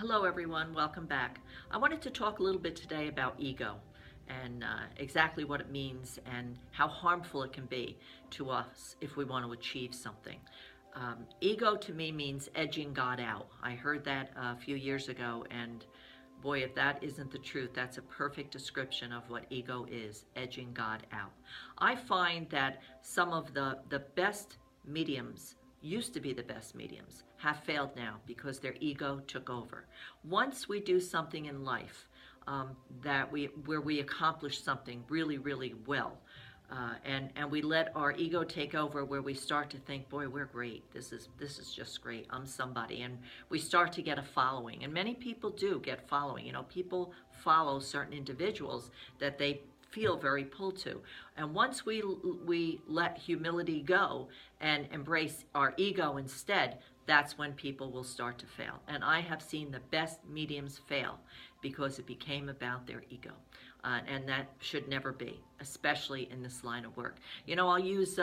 Hello everyone, welcome back. I wanted to talk a little bit today about ego and exactly what it means and how harmful it can be to us if we want to achieve something. Ego to me means edging God out. I heard that a few years ago, and boy, if that isn't the truth, that's a perfect description of what ego is, edging God out. I find that some of the best mediums used to be the best mediums have failed now because their ego took over. Once we do something in life where we accomplish something really well, and we let our ego take over, where we start to think, boy, we're great, this is just great, I'm somebody, and we start to get a following. And many people do get following. People follow certain individuals that they feel very pulled to. And once we let humility go and embrace our ego instead, that's when people will start to fail. And I have seen the best mediums fail because it became about their ego. And that should never be, especially in this line of work. I'll use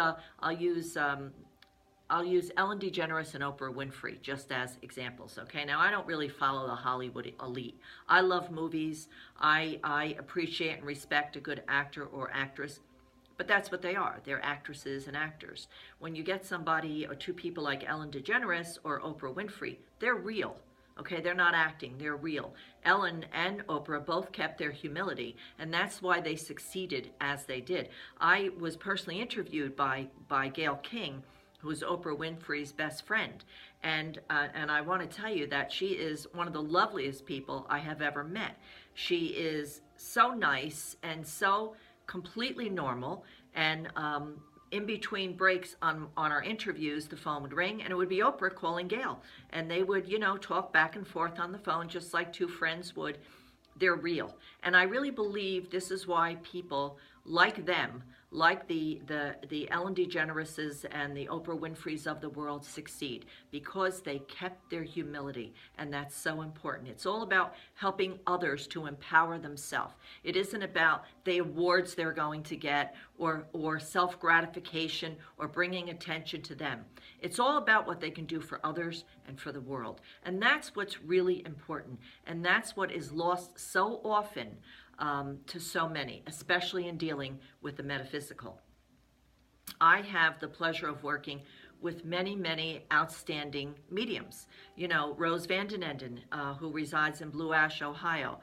Ellen DeGeneres and Oprah Winfrey just as examples, okay? Now, I don't really follow the Hollywood elite. I love movies. I appreciate and respect a good actor or actress, but that's what they are. They're actresses and actors. When you get somebody or two people like Ellen DeGeneres or Oprah Winfrey, they're real. Okay, they're not acting, they're real. Ellen and Oprah both kept their humility, and that's why they succeeded as they did. I was personally interviewed by Gayle King, who's Oprah Winfrey's best friend. And I want to tell you that she is one of the loveliest people I have ever met. She is so nice and so completely normal. And in between breaks on our interviews, the phone would ring, and it would be Oprah calling Gayle. And they would, talk back and forth on the phone just like two friends would. They're real. And I really believe this is why people like them, like the Ellen DeGenereses and the Oprah Winfreys of the world, succeed, because they kept their humility, and that's so important. It's all about helping others to empower themselves. It isn't about the awards they're going to get or self-gratification or bringing attention to them. It's all about what they can do for others and for the world. And that's what's really important. And that's what is lost so often to so many, especially in dealing with the metaphysical. I have the pleasure of working with many outstanding mediums. Rose Van den Enden, who resides in Blue Ash, Ohio.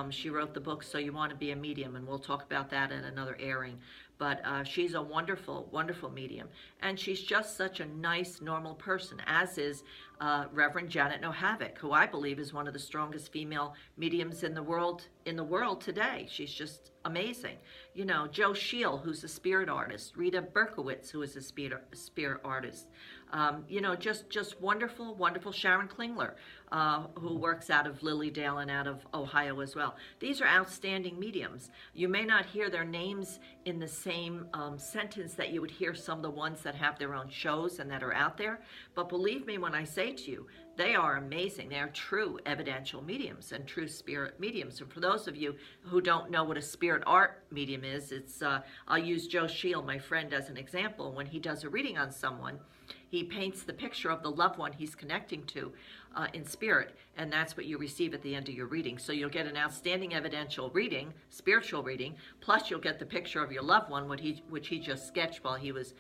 She wrote the book, So You Want to Be a Medium, and we'll talk about that in another airing. But she's a wonderful medium. And she's just such a nice, normal person, as is Reverend Janet Nohavec, who I believe is one of the strongest female mediums in the world today. She's just amazing. Joe Scheel, who's a spirit artist. Rita Berkowitz, who is a spirit artist. Just wonderful. Sharon Klingler, who works out of Lilydale and out of Ohio as well. These are outstanding mediums. You may not hear their names in the same sentence that you would hear some of the ones that have their own shows and that are out there, but believe me when I say to you, they are amazing. They are true evidential mediums and true spirit mediums. And for those of you who don't know what a spirit art medium is, I'll use Joe Scheel, my friend, as an example. When he does a reading on someone, he paints the picture of the loved one he's connecting to in spirit, and that's what you receive at the end of your reading. So you'll get an outstanding evidential reading, spiritual reading, plus you'll get the picture of your loved one, which he just sketched while he was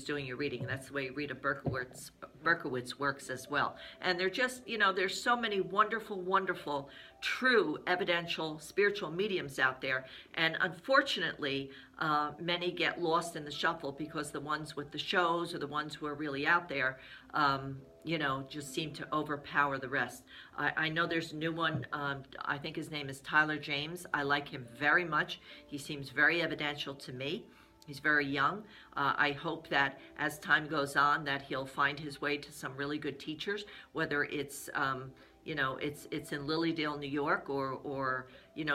doing your reading. And that's the way Rita Berkowitz works as well. And they're just, there's so many wonderful, true evidential spiritual mediums out there, and unfortunately, many get lost in the shuffle because the ones with the shows or the ones who are really out there, just seem to overpower the rest. I know there's a new one. I think his name is Tyler James. I like him very much. He seems very evidential to me. He's very young. I hope that as time goes on that he'll find his way to some really good teachers, whether it's it's in Lilydale, New York, or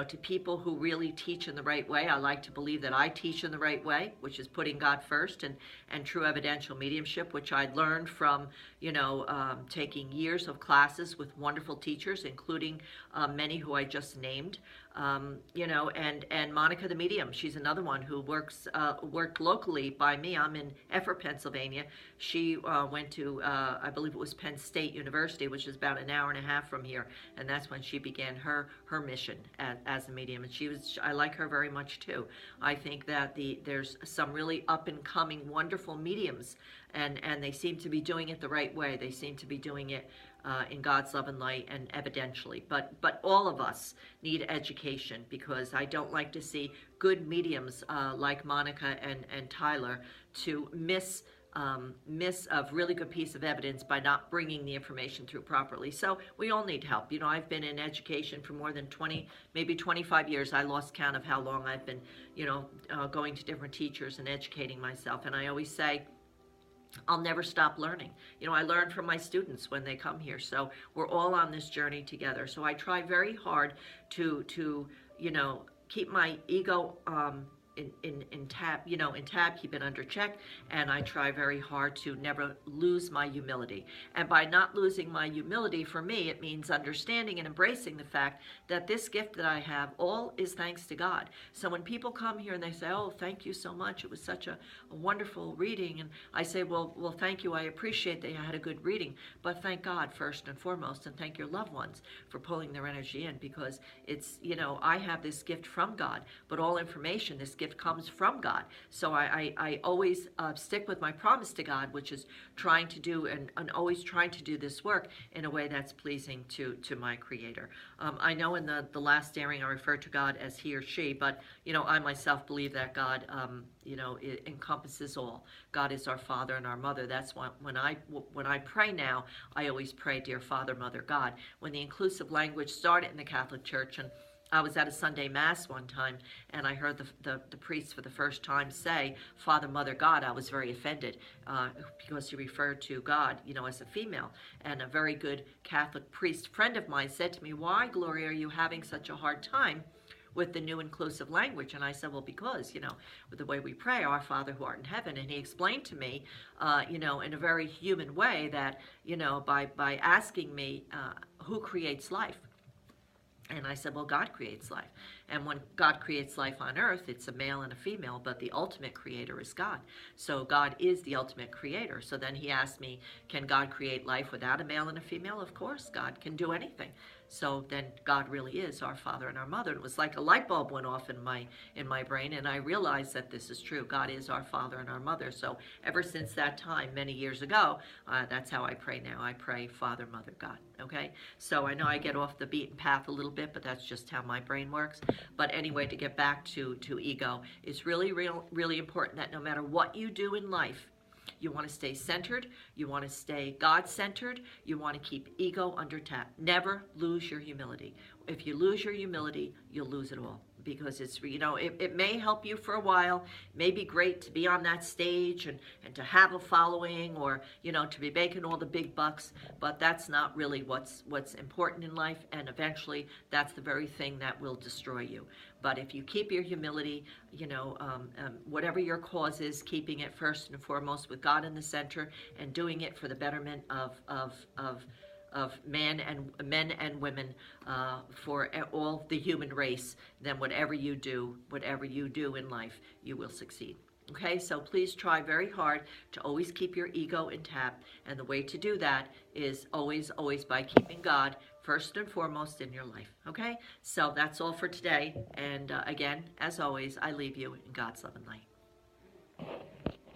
to people who really teach in the right way. I like to believe that I teach in the right way, which is putting God first and true evidential mediumship, which I learned from, taking years of classes with wonderful teachers, including many who I just named. And Monica the Medium, she's another one who worked locally by me. I'm in Effort, Pennsylvania. She went to, I believe it was Penn State University, which is about an hour and a half from here, and that's when she began her mission as a medium. And I like her very much too. I think that there's some really up and coming wonderful mediums, and they seem to be doing it the right way. They seem to be doing it in God's love and light, and evidentially. But all of us need education, because I don't like to see good mediums like Monica and Tyler to miss a really good piece of evidence by not bringing the information through properly. So we all need help. I've been in education for more than 20, maybe 25 years. I lost count of how long I've been, going to different teachers and educating myself. And I always say, I'll never stop learning. I learn from my students when they come here. So we're all on this journey together. So I try very hard to keep my ego in tab, keep it under check, and I try very hard to never lose my humility. And by not losing my humility, for me, it means understanding and embracing the fact that this gift that I have, all is thanks to God. So when people come here and they say, "Oh, thank you so much, it was such a wonderful reading," and I say, well, thank you, I appreciate that you had a good reading, but thank God first and foremost, and thank your loved ones for pulling their energy in, because it's, I have this gift from God, but all information, this gift comes from God. So I always stick with my promise to God, which is trying to do and always trying to do this work in a way that's pleasing to my Creator. I know in the last airing I referred to God as he or she, but I myself believe that God it encompasses all. God is our Father and our Mother. That's why when I pray now, I always pray, "Dear Father, Mother, God." When the inclusive language started in the Catholic Church, and I was at a Sunday Mass one time, and I heard the priest for the first time say, "Father, Mother, God," I was very offended because he referred to God, as a female. And a very good Catholic priest friend of mine said to me, "Why, Gloria, are you having such a hard time with the new inclusive language?" And I said, "Well, because, with the way we pray, our Father who art in heaven." And he explained to me, in a very human way that, by asking me, who creates life? And I said, well, God creates life. And when God creates life on earth, it's a male and a female, but the ultimate creator is God. So God is the ultimate creator. So then he asked me, can God create life without a male and a female? Of course, God can do anything. So then God really is our Father and our Mother. It was like a light bulb went off in my brain, and I realized that this is true. God is our Father and our Mother. So ever since that time, many years ago, that's how I pray now. I pray Father, Mother, God. Okay? So I know I get off the beaten path a little bit, but that's just how my brain works. But anyway, to get back to ego, it's really important that no matter what you do in life, you want to stay centered, you want to stay God-centered, you want to keep ego under tap. Never lose your humility. If you lose your humility, you'll lose it all. Because it's, it may help you for a while. It may be great to be on that stage and to have a following, or, to be making all the big bucks, but that's not really what's important in life, and eventually that's the very thing that will destroy you. But if you keep your humility, whatever your cause is, keeping it first and foremost with God in the center and doing it for the betterment of men and women, for all the human race, then whatever you do in life, you will succeed. Okay, so please try very hard to always keep your ego intact, and the way to do that is always by keeping God first and foremost in your life. Okay, so that's all for today, and again, as always, I leave you in God's love and light.